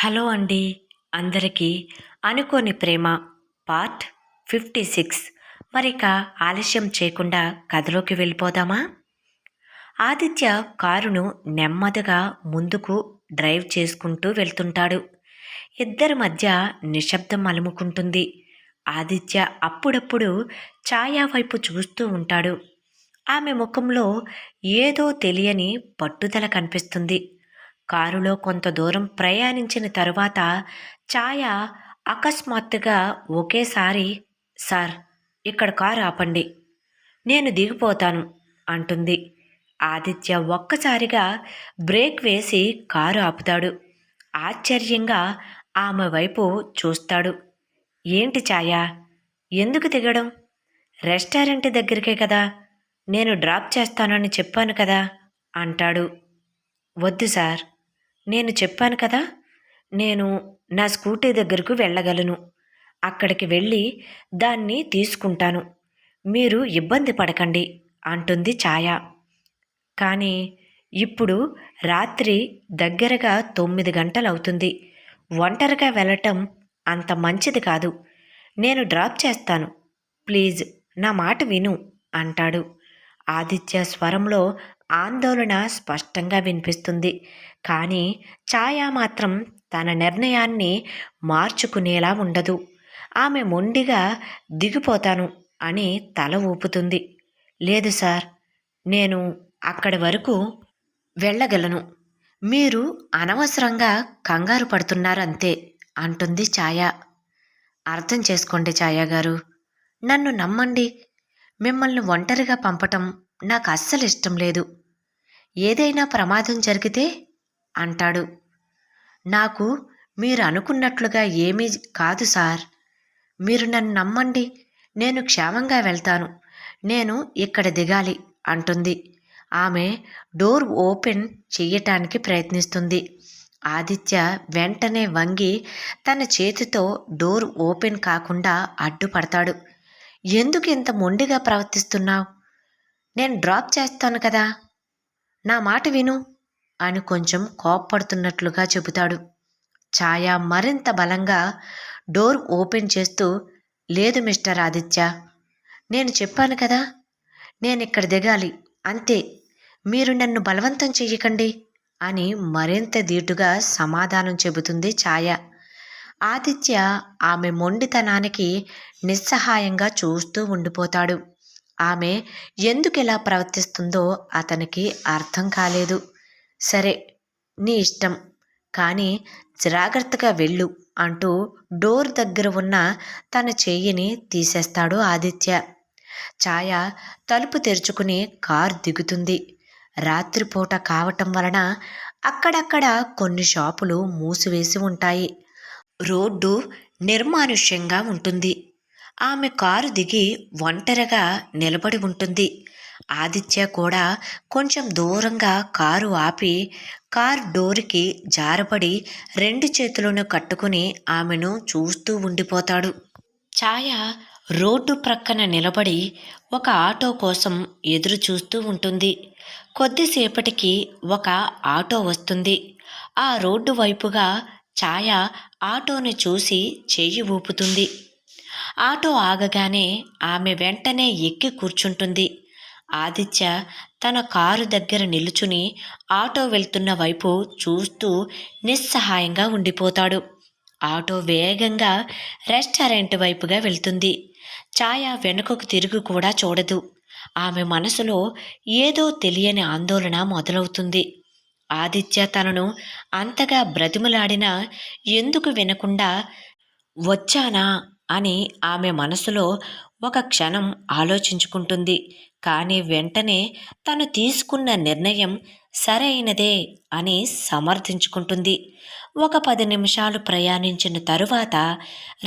Hello అండి. అందరికీ అనుకోని ప్రేమ పార్ట్ 56. మరిక ఆలస్యం చేయకుండా కథలోకి వెళ్ళిపోదామా? ఆదిత్య కారును నెమ్మదిగా ముందుకు డ్రైవ్ చేసుకుంటూ వెళ్తుంటాడు. ఇద్దరి మధ్య నిశ్శబ్దం అలుముకుంటుంది. ఆదిత్య అప్పుడప్పుడు ఛాయా వైపు చూస్తూ ఉంటాడు. ఆమె ముఖంలో ఏదో తెలియని పట్టుదల కనిపిస్తుంది. కారులో కొంత దూరం ప్రయాణించిన తరువాత ఛాయ అకస్మాత్తుగా ఒకేసారి సార్, ఇక్కడ కారు ఆపండి, నేను దిగిపోతాను అంటుంది. ఆదిత్య ఒక్కసారిగా బ్రేక్ వేసి కారు ఆపుతాడు. ఆశ్చర్యంగా ఆమె వైపు చూస్తాడు. ఏంటి ఛాయ, ఎందుకు దిగడం? రెస్టారెంట్ దగ్గరికే కదా, నేను డ్రాప్ చేస్తానని చెప్పాను కదా అంటాడు. వద్దు సార్, నేను చెప్పాను కదా, నేను నా స్కూటీ దగ్గరకు వెళ్ళగలను. అక్కడికి వెళ్ళి దాన్ని తీసుకుంటాను. మీరు ఇబ్బంది పడకండి అంటుంది ఛాయ. కానీ ఇప్పుడు రాత్రి దగ్గరగా 9 గంటలవుతుంది. ఒంటరిగా వెళ్ళటం అంత మంచిది కాదు. నేను డ్రాప్ చేస్తాను, ప్లీజ్ నా మాట విను అంటాడు. ఆదిత్య స్వరంలో ఆందోళన స్పష్టంగా వినిపిస్తుంది. కానీ ఛాయ మాత్రం తన నిర్ణయాన్ని మార్చుకునేలా ఉండదు. ఆమె మొండిగా దిగిపోతాను అని తల ఊపుతుంది. లేదు సార్, నేను అక్కడి వరకు వెళ్ళగలను. మీరు అనవసరంగా కంగారు పడుతున్నారంతే అంటుంది ఛాయ. అర్థం చేసుకోండి ఛాయ గారు, నన్ను నమ్మండి. మిమ్మల్ని ఒంటరిగా పంపటం నాకు అస్సలు ఇష్టం లేదు. ఏదైనా ప్రమాదం జరిగితే అంటాడు. నాకు మీరు అనుకున్నట్లుగా ఏమీ కాదు సార్, మీరు నన్ను నమ్మండి. నేను క్షేమంగా వెళ్తాను. నేను ఇక్కడ దిగాలి అంటుంది. ఆమె డోర్ ఓపెన్ చెయ్యటానికి ప్రయత్నిస్తుంది. ఆదిత్య వెంటనే వంగి తన చేతితో డోర్ ఓపెన్ కాకుండా అడ్డుపడతాడు. ఎందుకు ఇంత మొండిగా ప్రవర్తిస్తున్నావు? నేను డ్రాప్ చేస్తాను కదా, నా మాట విను అని కొంచెం కోప్పడుతున్నట్లుగా చెబుతాడు. ఛాయ మరింత బలంగా డోర్ ఓపెన్ చేస్తూ, లేదు మిస్టర్ ఆదిత్య, నేను చెప్పాను కదా, నేను ఇక్కడ దిగాలి అంతే. మీరు నన్ను బలవంతం చెయ్యకండి అని మరింత ధీటుగా సమాధానం చెబుతుంది ఛాయ. ఆదిత్య ఆమె మొండితనానికి నిస్సహాయంగా చూస్తూ ఉండిపోతాడు. ఆమె ఎందుకు ఇలా ప్రవర్తిస్తుందో అతనికి అర్థం కాలేదు. సరే, నీ ఇష్టం, కానీ జాగ్రత్తగా వెళ్ళు అంటూ డోర్ దగ్గర ఉన్న తన చెయ్యిని తీసేస్తాడు ఆదిత్య. ఛాయ తలుపు తెరుచుకుని కారు దిగుతుంది. రాత్రిపూట కావటం వలన అక్కడక్కడ కొన్ని షాపులు మూసివేసి ఉంటాయి. రోడ్డు నిర్మానుష్యంగా ఉంటుంది. ఆమె కారు దిగి ఒంటరిగా నిలబడి ఉంటుంది. ఆదిత్య కూడా కొంచెం దూరంగా కారు ఆపి కారు డోరుకి జారపడి 2 చేతులను కట్టుకుని ఆమెను చూస్తూ ఉండిపోతాడు. ఛాయ రోడ్డు ప్రక్కన నిలబడి ఒక ఆటో కోసం ఎదురు చూస్తూ ఉంటుంది. కొద్దిసేపటికి ఒక ఆటో వస్తుంది. ఆ రోడ్డు వైపుగా ఛాయ ఆటోని చూసి చెయ్యి ఊపుతుంది. ఆటో ఆగగానే ఆమె వెంటనే ఎక్కి కూర్చుంటుంది. ఆదిత్య తన కారు దగ్గర నిలుచుని ఆటో వెళ్తున్న వైపు చూస్తూ నిస్సహాయంగా ఉండిపోతాడు. ఆటో వేగంగా రెస్టారెంట్ వైపుగా వెళ్తుంది. ఛాయ వెనుకకు తిరిగి కూడా చూడదు. ఆమె మనసులో ఏదో తెలియని ఆందోళన మొదలవుతుంది. ఆదిత్య తనను అంతగా బ్రతిమలాడినా ఎందుకు వినకుండా వచ్చానా అని ఆమె మనసులో ఒక క్షణం ఆలోచించుకుంటుంది. కానీ వెంటనే తను తీసుకున్న నిర్ణయం సరైనదే అని సమర్థించుకుంటుంది. ఒక 10 నిమిషాలు ప్రయాణించిన తరువాత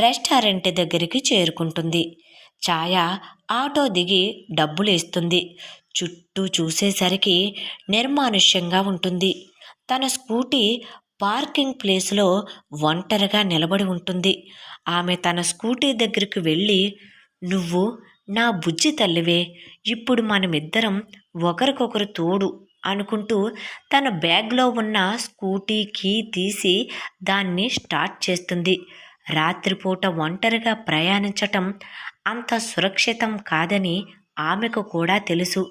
రెస్టారెంట్ దగ్గరికి చేరుకుంటుంది. ఛాయ ఆటో దిగి డబ్బులు ఇస్తుంది. చుట్టూ చూసేసరికి నిర్మానుష్యంగా ఉంటుంది. తన స్కూటీ పార్కింగ్ ప్లేస్లో ఒంటరిగా నిలబడి ఉంటుంది. ఆమె తన స్కూటీ దగ్గరికి వెళ్ళి, నువ్వు నా బుజ్జి తల్లివే, ఇప్పుడు మనమిద్దరం ఒకరికొకరు తోడు అనుకుంటూ తన బ్యాగ్లో ఉన్న స్కూటీ కీ తీసి దాన్ని స్టార్ట్ చేస్తుంది. రాత్రిపూట ఒంటరిగా ప్రయాణించటం అంత సురక్షితం కాదని ఆమెకు కూడా తెలుసు.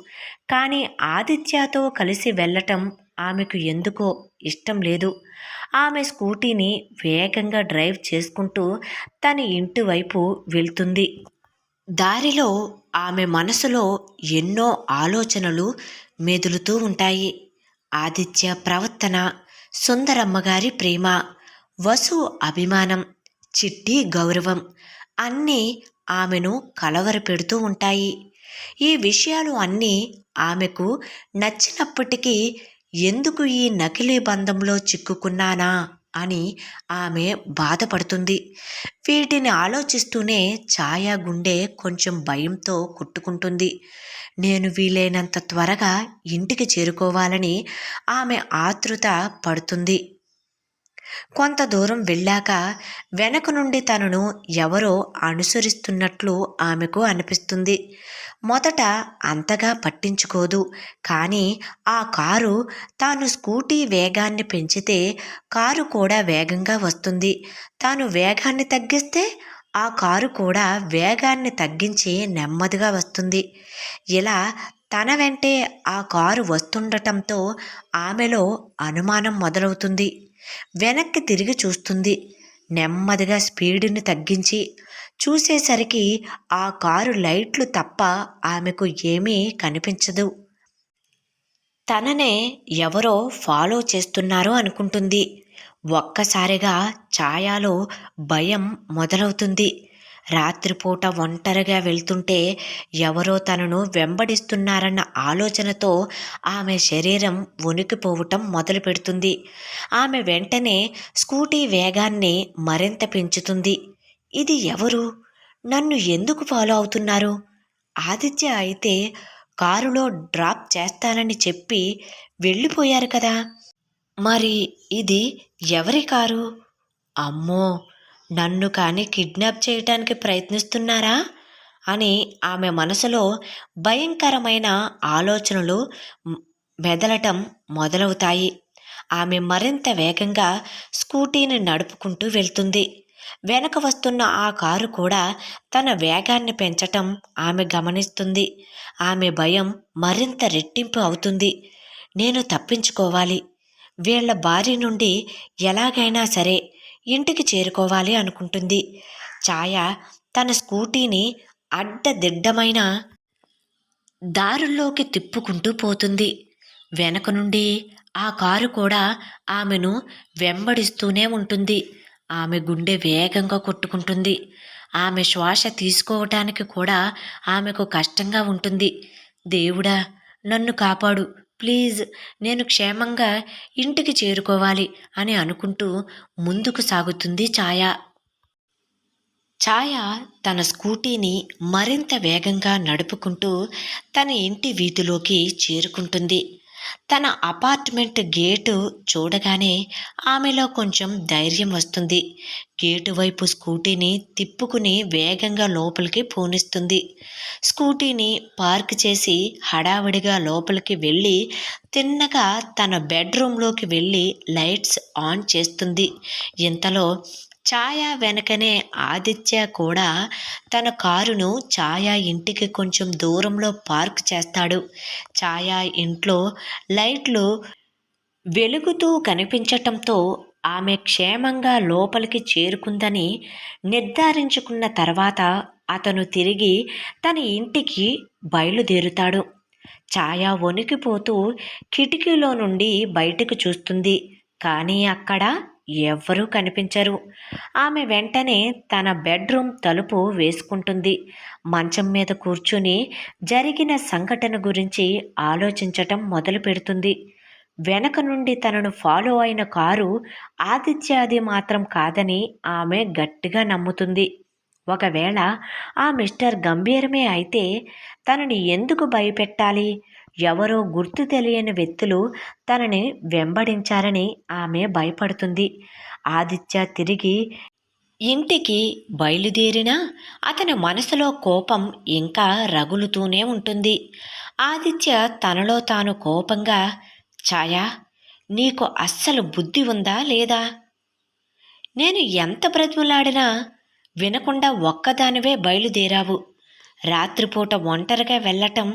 కానీ ఆదిత్యతో కలిసి వెళ్ళటం ఆమెకు ఎందుకో ఇష్టం లేదు. ఆమె స్కూటీని వేగంగా డ్రైవ్ చేసుకుంటూ తన ఇంటి వైపు వెళ్తుంది. దారిలో ఆమె మనసులో ఎన్నో ఆలోచనలు మెదులుతూ ఉంటాయి. ఆదిత్య ప్రవర్తన, సుందరమ్మగారి ప్రేమ, వసు అభిమానం, చిట్టి గౌరవం అన్నీ ఆమెను కలవరపెడుతూ ఉంటాయి. ఈ విషయాలు అన్నీ ఆమెకు నచ్చినప్పటికీ ఎందుకు ఈ నకిలీ బంధంలో చిక్కుకున్నానా అని ఆమె బాధపడుతుంది. వీటిని ఆలోచిస్తూనే ఛాయ గుండె కొంచెం భయంతో కొట్టుకుంటుంది. నేను వీలైనంత త్వరగా ఇంటికి చేరుకోవాలని ఆమె ఆతృత పడుతుంది. కొంత దూరం వెళ్ళాక వెనక నుండి తనను ఎవరో అనుసరిస్తున్నట్లు ఆమెకు అనిపిస్తుంది. మొదట అంతగా పట్టించుకోదు. కానీ ఆ కారు తాను స్కూటీ వేగాన్ని పెంచితే కారు కూడా వేగంగా వస్తుంది. తాను వేగాన్ని తగ్గిస్తే ఆ కారు కూడా వేగాన్ని తగ్గించి నెమ్మదిగా వస్తుంది. ఇలా తన వెంటే ఆ కారు వస్తుండటంతో ఆమెలో అనుమానం మొదలవుతుంది. వెనక్కి తిరిగి చూస్తుంది. నెమ్మదిగా స్పీడుని తగ్గించి చూసేసరికి ఆ కారు లైట్లు తప్ప ఆమెకు ఏమీ కనిపించదు. తననే ఎవరో ఫాలో చేస్తున్నారో అనుకుంటుంది. ఒక్కసారిగా ఛాయలో భయం మొదలవుతుంది. రాత్రిపూట ఒంటరిగా వెళ్తుంటే ఎవరో తనను వెంబడిస్తున్నారన్న ఆలోచనతో ఆమె శరీరం వణికిపోవటం మొదలు పెడుతుంది. ఆమె వెంటనే స్కూటీ వేగాన్ని మరింత పెంచుతుంది. ఇది ఎవరు? నన్ను ఎందుకు ఫాలో అవుతున్నారు? ఆదిత్య అయితే కారులో డ్రాప్ చేస్తానని చెప్పి వెళ్ళిపోయారు కదా. మరి ఇది ఎవరి కారు? అమ్మో, నన్ను కానీ కిడ్నాప్ చేయటానికి ప్రయత్నిస్తున్నారా అని ఆమె మనసులో భయంకరమైన ఆలోచనలు మెదలటం మొదలవుతాయి. ఆమె మరింత వేగంగా స్కూటీని నడుపుకుంటూ వెళ్తుంది. వెనక వస్తున్న ఆ కారు కూడా తన వేగాన్ని పెంచటం ఆమె గమనిస్తుంది. ఆమె భయం మరింత రెట్టింపు అవుతుంది. నేను తప్పించుకోవాలి, వీళ్ల బారి నుండి ఎలాగైనా సరే ఇంటికి చేరుకోవాలి అనుకుంటుంది. ఛాయ తన స్కూటీని అడ్డదిడ్డమైన దారుల్లోకి తిప్పుకుంటూ పోతుంది. వెనక నుండి ఆ కారు కూడా ఆమెను వెంబడిస్తూనే ఉంటుంది. ఆమె గుండె వేగంగా కొట్టుకుంటుంది. ఆమె శ్వాస తీసుకోవటానికి కూడా ఆమెకు కష్టంగా ఉంటుంది. దేవుడా, నన్ను కాపాడు ప్లీజ్, నేను క్షేమంగా ఇంటికి చేరుకోవాలి అని అనుకుంటూ ముందుకు సాగుతుంది ఛాయ. ఛాయ తన స్కూటీని మరింత వేగంగా నడుపుకుంటూ తన ఇంటి వీధిలోకి చేరుకుంటుంది. తన అపార్ట్మెంట్ గేటు చూడగానే ఆమెలో కొంచెం ధైర్యం వస్తుంది. గేటు వైపు స్కూటీని తిప్పుకుని వేగంగా లోపలికి పోనిస్తుంది. స్కూటీని పార్క్ చేసి హడావిడిగా లోపలికి వెళ్ళి తిన్నగా తన బెడ్రూమ్లోకి వెళ్ళి లైట్స్ ఆన్ చేస్తుంది. ఇంతలో ఛాయ వెనకనే ఆదిత్య కూడా తన కారును ఛాయ ఇంటికి కొంచెం దూరంలో పార్క్ చేస్తాడు. ఛాయ ఇంట్లో లైట్లు వెలుగుతూ కనిపించటంతో ఆమె క్షేమంగా లోపలికి చేరుకుందని నిర్ధారించుకున్న తర్వాత అతను తిరిగి తన ఇంటికి బయలుదేరుతాడు. ఛాయ వణికిపోతూ కిటికీలో నుండి బయటకు చూస్తుంది. కానీ అక్కడ ఎవ్వరూ కనిపించరు. ఆమె వెంటనే తన బెడ్రూమ్ తలుపు వేసుకుంటుంది. మంచం మీద కూర్చుని జరిగిన సంఘటన గురించి ఆలోచించటం మొదలు పెడుతుంది. వెనక నుండి తనను ఫాలో అయిన కారు ఆదిత్యది మాత్రం కాదని ఆమె గట్టిగా నమ్ముతుంది. ఒకవేళ ఆ మిస్టర్ గంభీరమే అయితే తనని ఎందుకు భయపెట్టాలి? ఎవరో గుర్తు తెలియని వ్యక్తులు తనని వెంబడించారని ఆమె భయపడుతుంది. ఆదిత్య తిరిగి ఇంటికి బయలుదేరినా అతని మనసులో కోపం ఇంకా రగులుతూనే ఉంటుంది. ఆదిత్య తనలో తాను కోపంగా, ఛాయా, నీకు అస్సలు బుద్ధి ఉందా లేదా? నేను ఎంత బ్రతిమలాడినా వినకుండా ఒక్కదానివే బయలుదేరావు. రాత్రిపూట ఒంటరిగా వెళ్ళటం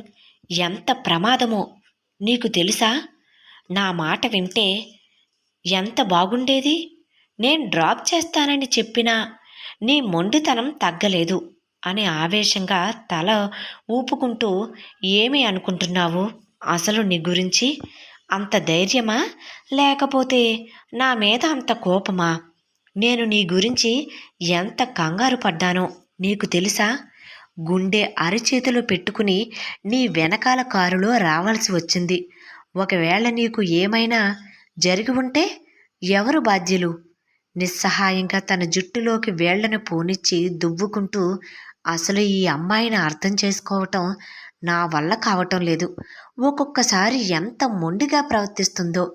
ఎంత ప్రమాదమో నీకు తెలుసా? నా మాట వింటే ఎంత బాగుండేది. నేను డ్రాప్ చేస్తానని చెప్పినా నీ మొండితనం తగ్గలేదు అని ఆవేశంగా తల ఊపుకుంటూ, ఏమి అనుకుంటున్నావు అసలు నీ గురించి? అంత ధైర్యమా, లేకపోతే నా మీద అంత కోపమా? నేను నీ గురించి ఎంత కంగారు పడ్డానో నీకు తెలుసా? గుండె అరిచేతిలో పెట్టుకుని నీ వెనకాల కారులో రావాల్సి వచ్చింది. ఒకవేళ నీకు ఏమైనా జరిగి ఉంటే ఎవరు బాధ్యులు? నిస్సహాయంగా తన జుట్టులోకి వేళ్లను పోనిచ్చి దువ్వుకుంటూ, అసలు ఈ అమ్మాయిని అర్థం చేసుకోవటం నా వల్ల కావటం లేదు. ఒక్కొక్కసారి ఎంత మొండిగా ప్రవర్తిస్తుందో,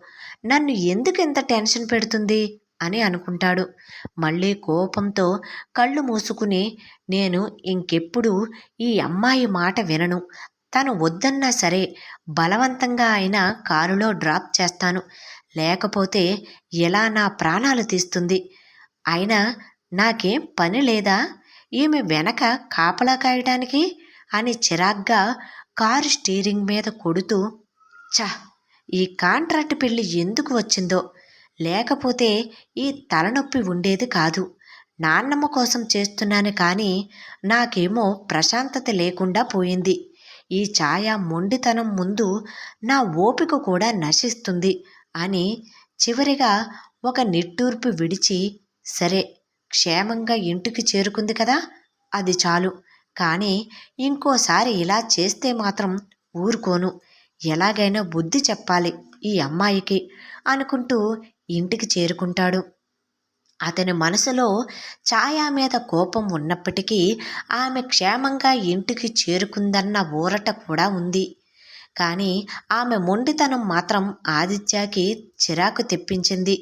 నన్ను ఎందుకు ఇంత టెన్షన్ పెడుతుంది అని అనుకుంటాడు. మళ్ళీ కోపంతో కళ్ళు మూసుకుని, నేను ఇంకెప్పుడు ఈ అమ్మాయి మాట వినను. తను వద్దన్నా సరే బలవంతంగా అయినా కారులో డ్రాప్ చేస్తాను. లేకపోతే ఎలా నా ప్రాణాలు తీస్తుంది? అయినా నాకేం పని లేదా ఈమె వెనక కాపలా కాయటానికి అని చిరాగ్గా కారు స్టీరింగ్ మీద కొడుతూ, ఛ, ఈ కాంట్రాక్ట్ పెళ్లి ఎందుకు వచ్చిందో, లేకపోతే ఈ తలనొప్పి ఉండేది కాదు. నాన్నమ్మ కోసం చేస్తున్నాను కానీ నాకేమో ప్రశాంతత లేకుండా పోయింది. ఈ ఛాయ మొండితనం ముందు నా ఓపిక కూడా నశిస్తుంది అని చివరిగా ఒక నిట్టూర్పు విడిచి, సరే, క్షేమంగా ఇంటికి చేరుకుంది కదా, అది చాలు. కానీ ఇంకోసారి ఇలా చేస్తే మాత్రం ఊరుకోను. ఎలాగైనా బుద్ధి చెప్పాలి ఈ అమ్మాయికి అనుకుంటూ ఇంటికి చేరుకుంటాడు. అతని మనసులో ఛాయా మీద కోపం ఉన్నప్పటికీ ఆమె క్షేమంగా ఇంటికి చేరుకుందన్న ఊరట కూడా ఉంది. కానీ ఆమె మొండితనం మాత్రం ఆదిత్యకి చిరాకు తెప్పించింది.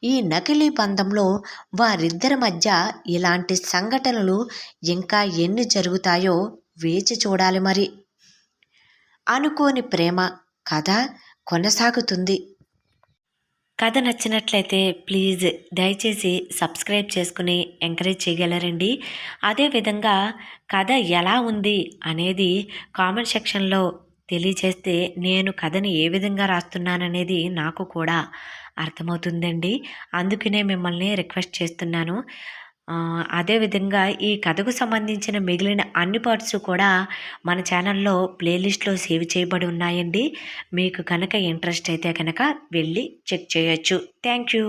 ఈ నకిలీ బంధంలో వారిద్దరి మధ్య ఇలాంటి సంఘటనలు ఇంకా ఎన్ని జరుగుతాయో వేచి చూడాలి మరి. అనుకోని ప్రేమ కథ కొనసాగుతుంది. కథ నచ్చినట్లయితే ప్లీజ్ దయచేసి సబ్స్క్రైబ్ చేసుకుని ఎంకరేజ్ చేయగలరండి. అదేవిధంగా కథ ఎలా ఉంది అనేది కామెంట్ సెక్షన్లో తెలియచేస్తే నేను కథని ఏ విధంగా రాస్తున్నాననేది నాకు కూడా అర్థమవుతుందండి. అందుకనే మిమ్మల్ని రిక్వెస్ట్ చేస్తున్నాను. అదేవిధంగా ఈ కథకు సంబంధించిన మిగిలిన అన్ని పార్ట్స్ కూడా మన ఛానల్లో ప్లేలిస్ట్లో సేవ్ చేయబడి ఉన్నాయండి. మీకు కనుక ఇంట్రెస్ట్ అయితే కనుక వెళ్ళి చెక్ చేయొచ్చు. Thank you.